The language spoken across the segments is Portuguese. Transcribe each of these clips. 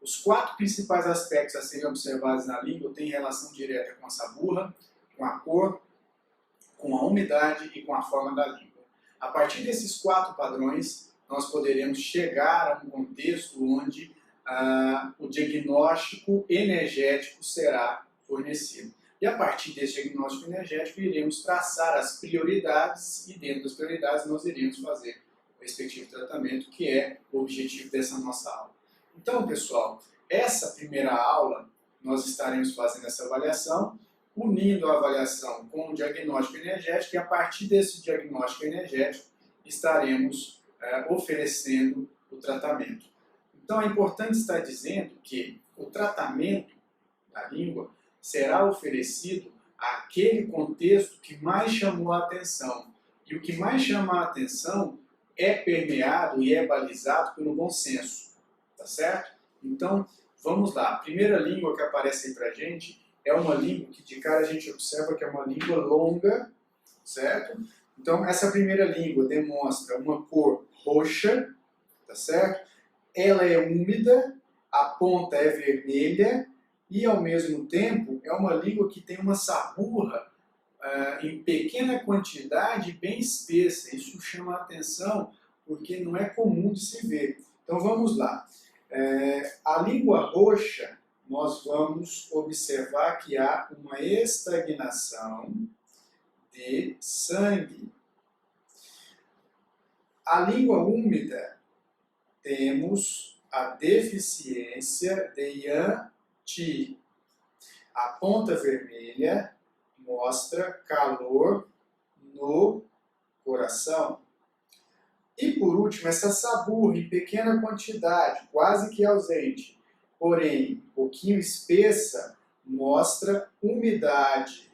Os 4 principais aspectos a serem observados na língua têm relação direta com a saburra, com a cor, com a umidade e com a forma da língua. A partir desses 4 padrões, nós poderemos chegar a um contexto onde o diagnóstico energético será fornecido. E a partir desse diagnóstico energético, iremos traçar as prioridades e dentro das prioridades nós iremos fazer o respectivo tratamento, que é o objetivo dessa nossa aula. Então, pessoal, essa primeira aula nós estaremos fazendo essa avaliação, unindo a avaliação com o diagnóstico energético e a partir desse diagnóstico energético estaremos oferecendo o tratamento. Então é importante estar dizendo que o tratamento da língua será oferecido àquele contexto que mais chamou a atenção. E o que mais chama a atenção é permeado e é balizado pelo bom senso, tá certo? Então, vamos lá. A primeira língua que aparece aí pra gente é uma língua que de cara a gente observa que é uma língua longa, certo? Então, essa primeira língua demonstra uma cor roxa, tá certo? Ela é úmida, a ponta é vermelha e, ao mesmo tempo, é uma língua que tem uma saburra em pequena quantidade bem espessa. Isso chama a atenção porque não é comum de se ver. Então, vamos lá. A língua roxa, nós vamos observar que há uma estagnação de sangue. A língua úmida, temos a deficiência de Yang-Ti. A ponta vermelha mostra calor no coração. E por último, essa saburra em pequena quantidade, quase que ausente, porém um pouquinho espessa, mostra umidade.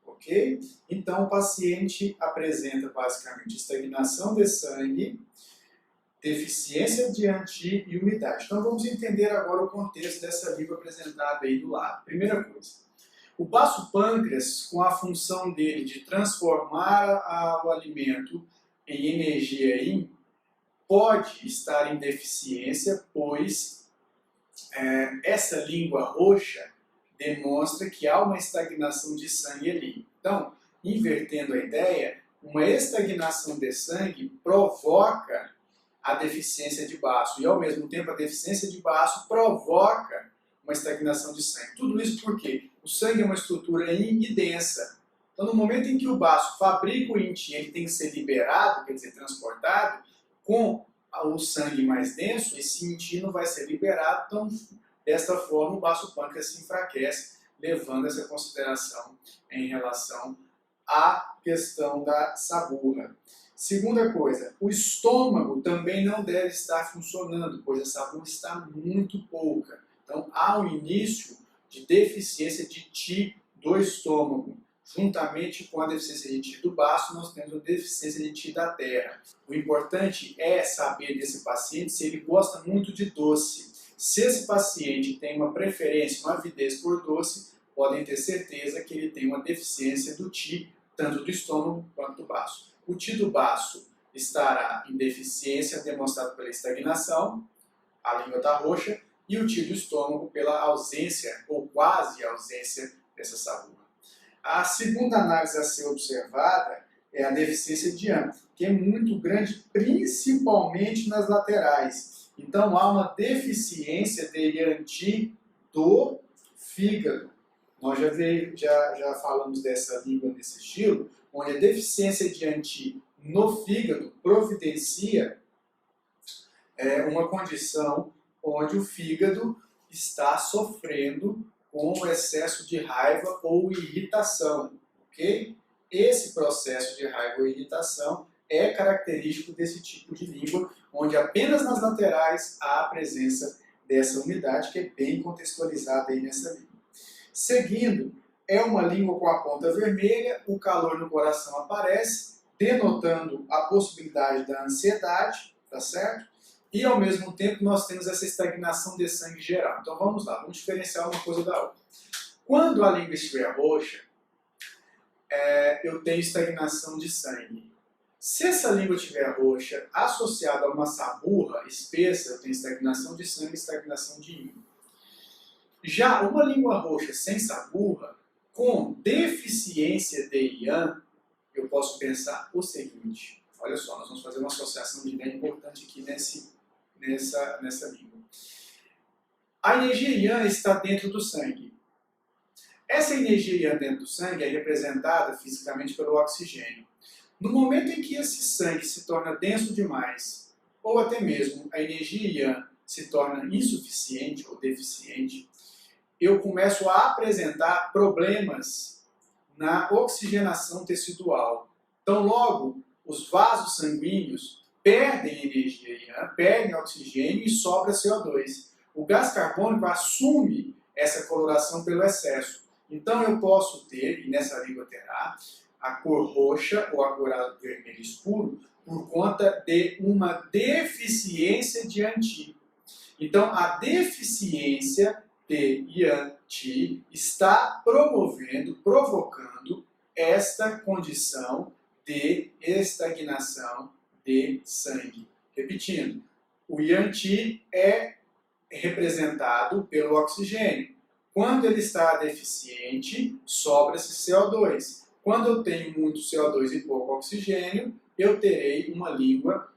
Ok? Então o paciente apresenta basicamente estagnação de sangue, deficiência de Yang-Ti e umidade. Então vamos entender agora o contexto dessa língua apresentada aí do lado. Primeira coisa, o baço pâncreas, com a função dele de transformar o alimento em energia yin, pode estar em deficiência, pois essa língua roxa demonstra que há uma estagnação de sangue ali. Então, invertendo a ideia, uma estagnação de sangue provoca a deficiência de baço e, ao mesmo tempo, a deficiência de baço provoca uma estagnação de sangue. Tudo isso porque o sangue é uma estrutura yin e densa. Então, no momento em que o baço fabrica o yin-ti, ele tem que ser liberado, quer dizer, transportado, com o sangue mais denso, esse yin-ti não vai ser liberado, então, desta forma, o baço pâncreas se enfraquece, levando essa consideração em relação à questão da saburra. Segunda coisa, o estômago também não deve estar funcionando, pois a saburra está muito pouca. Então, há um início de deficiência de Ti do estômago. Juntamente com a deficiência de Ti do baço, nós temos a deficiência de Ti da terra. O importante é saber desse paciente se ele gosta muito de doce. Se esse paciente tem uma preferência, uma avidez por doce, podem ter certeza que ele tem uma deficiência do Ti, tanto do estômago quanto do baço. O Ti do baço estará em deficiência, demonstrado pela estagnação, a língua está roxa, e o Ti do estômago pela ausência, ou quase ausência, dessa saburra. A segunda análise a ser observada é a deficiência de Yang, que é muito grande, principalmente nas laterais. Então, há uma deficiência de Yang-Ti do fígado. Nós já falamos dessa língua nesse estilo, onde a deficiência de Yang-Ti no fígado providencia uma condição onde o fígado está sofrendo com o excesso de raiva ou irritação, ok? Esse processo de raiva ou irritação é característico desse tipo de língua, onde apenas nas laterais há a presença dessa umidade, que é bem contextualizada aí nessa língua. Seguindo, é uma língua com a ponta vermelha, o calor no coração aparece, denotando a possibilidade da ansiedade, tá certo? E, ao mesmo tempo, nós temos essa estagnação de sangue geral. Então, vamos lá, vamos diferenciar uma coisa da outra. Quando a língua estiver roxa, eu tenho estagnação de sangue. Se essa língua estiver roxa, associada a uma saburra espessa, eu tenho estagnação de sangue e estagnação de íon. Já uma língua roxa sem saburra, com deficiência de IAN, eu posso pensar o seguinte. Olha só, nós vamos fazer uma associação de bem importante aqui nessa língua. A energia IAN está dentro do sangue. Essa energia IAN dentro do sangue é representada fisicamente pelo oxigênio. No momento em que esse sangue se torna denso demais, ou até mesmo a energia IAN se torna insuficiente ou deficiente, eu começo a apresentar problemas na oxigenação tecidual. Então, logo, os vasos sanguíneos perdem energia IAN, perdem oxigênio e sobra CO2. O gás carbônico assume essa coloração pelo excesso. Então, eu posso ter, e nessa língua terá, a cor roxa ou a cor vermelho escuro por conta de uma deficiência de ANTI. Então, a deficiência de IAN-TI está provocando esta condição de estagnação de sangue. Repetindo, o IAN-TI é representado pelo oxigênio. Quando ele está deficiente, sobra-se CO2. Quando eu tenho muito CO2 e pouco oxigênio, eu terei uma língua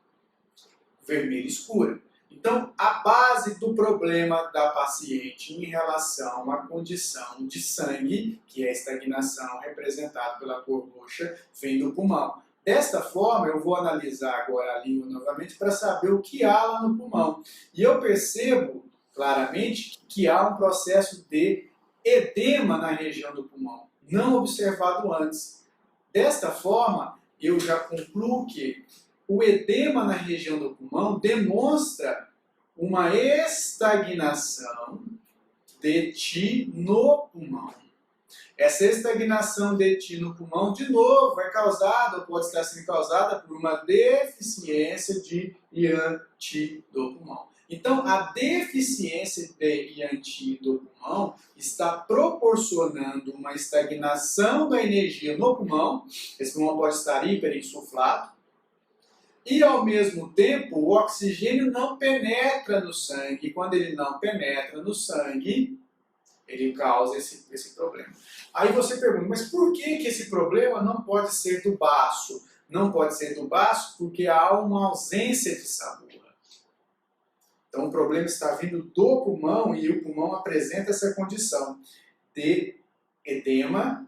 vermelha escura. Então, a base do problema da paciente em relação à condição de sangue, que é a estagnação representada pela cor roxa, vem do pulmão. Desta forma, eu vou analisar agora a língua novamente para saber o que há lá no pulmão. E eu percebo claramente que há um processo de edema na região do pulmão, não observado antes. Desta forma, eu já concluo que o edema na região do pulmão demonstra uma estagnação de TI no pulmão. Essa estagnação de TI no pulmão, de novo, é causada, ou pode estar sendo causada por uma deficiência de IAN-TI do pulmão. Então, a deficiência de IAN-TI do pulmão está proporcionando uma estagnação da energia no pulmão. Esse pulmão pode estar hiperinsuflado. E, ao mesmo tempo, o oxigênio não penetra no sangue. E quando ele não penetra no sangue, ele causa esse problema. Aí você pergunta, mas por que esse problema não pode ser do baço? Não pode ser do baço porque há uma ausência de saburra. Então, o problema está vindo do pulmão e o pulmão apresenta essa condição de edema,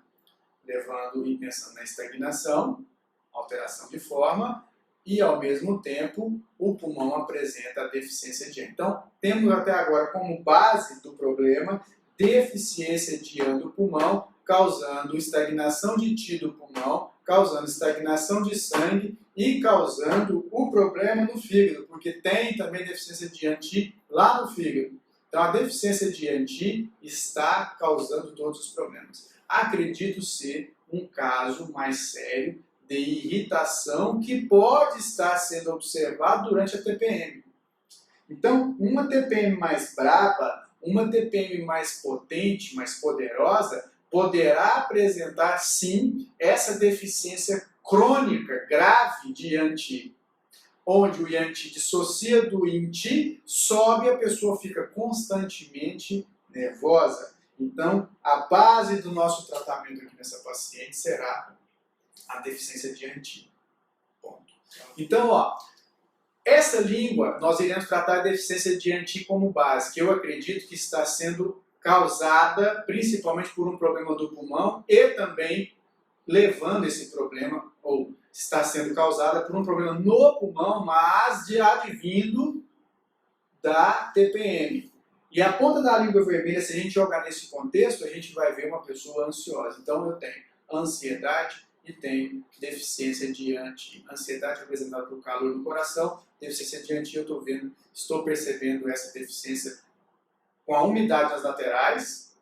levando e pensando na estagnação, alteração de forma, e, ao mesmo tempo, o pulmão apresenta a deficiência de IAN. Então, temos até agora como base do problema deficiência de IAN do pulmão, causando estagnação de TI do pulmão, causando estagnação de sangue e causando o problema no fígado, porque tem também deficiência de IAN-TI lá no fígado. Então, a deficiência de IAN-TI está causando todos os problemas. Acredito ser um caso mais sério de irritação que pode estar sendo observado durante a TPM. Então, uma TPM mais braba, uma TPM mais potente, mais poderosa, poderá apresentar, sim, essa deficiência crônica, grave de IAN-TI, onde o IAN-TI dissocia do INTI, sobe e a pessoa fica constantemente nervosa. Então, a base do nosso tratamento aqui nessa paciente será a deficiência de IAN-TI. Então, ó, essa língua, nós iremos tratar a deficiência de IAN-TI como base, que eu acredito que está sendo causada principalmente por um problema do pulmão e também levando esse problema, ou está sendo causada por um problema no pulmão, mas advindo da TPM. E a ponta da língua vermelha, se a gente jogar nesse contexto, a gente vai ver uma pessoa ansiosa. Então, eu tenho ansiedade e tenho deficiência de IAN-TI. Ansiedade representada por calor no coração, deficiência de IAN-TI, eu estou percebendo essa deficiência com a umidade nas laterais,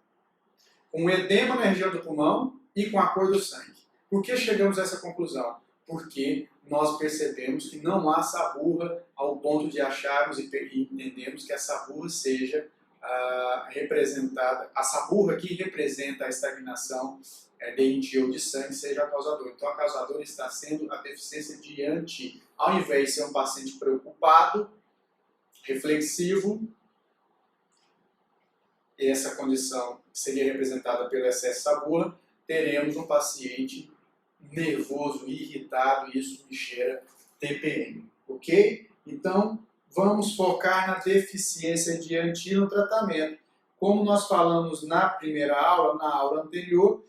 com o edema na região do pulmão e com a cor do sangue. Por que chegamos a essa conclusão? Porque nós percebemos que não há saburra ao ponto de acharmos e entendemos que a saburra seja representada, a saburra que representa a estagnação DINT ou de sangue seja a causadora. Então a causadora está sendo a deficiência de anti. Ao invés de ser um paciente preocupado, reflexivo, essa condição seria representada pelo excesso de sabor, teremos um paciente nervoso, irritado, e isso me cheira TPM, ok? Então, vamos focar na deficiência de anti no tratamento. Como nós falamos na primeira aula, na aula anterior,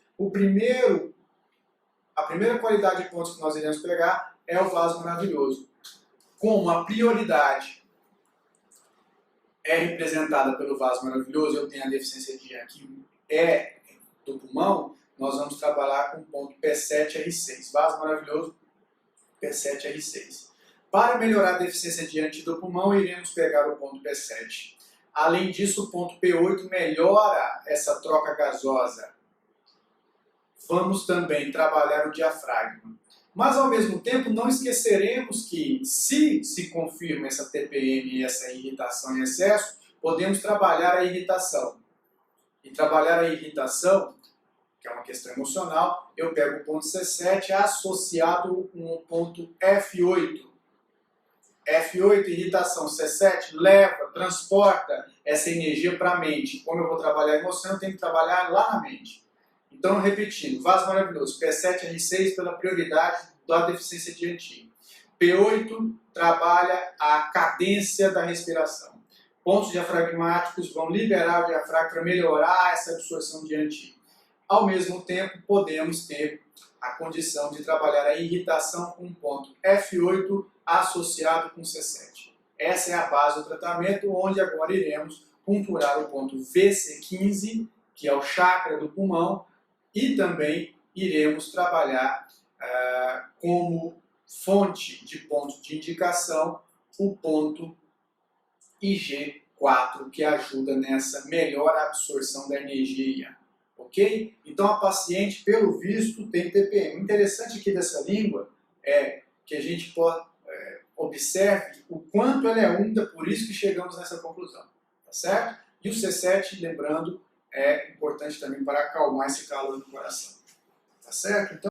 a primeira qualidade de pontos que nós iremos pegar é o vaso maravilhoso. Como a prioridade é representada pelo vaso maravilhoso, eu tenho a deficiência de AN que é do pulmão, nós vamos trabalhar com o ponto P7R6. Vaso maravilhoso, P7R6. Para melhorar a deficiência de AN do pulmão, iremos pegar o ponto P7. Além disso, o ponto P8 melhora essa troca gasosa. Vamos também trabalhar o diafragma. Mas, ao mesmo tempo, não esqueceremos que, se confirma essa TPM e essa irritação em excesso, podemos trabalhar a irritação. E trabalhar a irritação, que é uma questão emocional, eu pego o ponto C7 associado com o ponto F8. F8, irritação, C7, leva, transporta essa energia para a mente. Como eu vou trabalhar a emoção, eu tenho que trabalhar lá na mente. Então, repetindo, vaso maravilhoso, P7R6 pela prioridade da deficiência de AN. P8 trabalha a cadência da respiração. Pontos diafragmáticos vão liberar o diafragma para melhorar essa absorção de AN. Ao mesmo tempo, podemos ter a condição de trabalhar a irritação com um ponto F8 associado com C7. Essa é a base do tratamento, onde agora iremos punturar o ponto VC15, que é o chakra do pulmão, e também iremos trabalhar como fonte de ponto de indicação o ponto IG4, que ajuda nessa melhor absorção da energia. Ok? Então a paciente, pelo visto, tem TPM. O interessante aqui dessa língua é que a gente observe o quanto ela é úmida, por isso que chegamos nessa conclusão. Tá certo? E o C7, lembrando, é importante também para acalmar esse calor no coração. Tá certo? Então,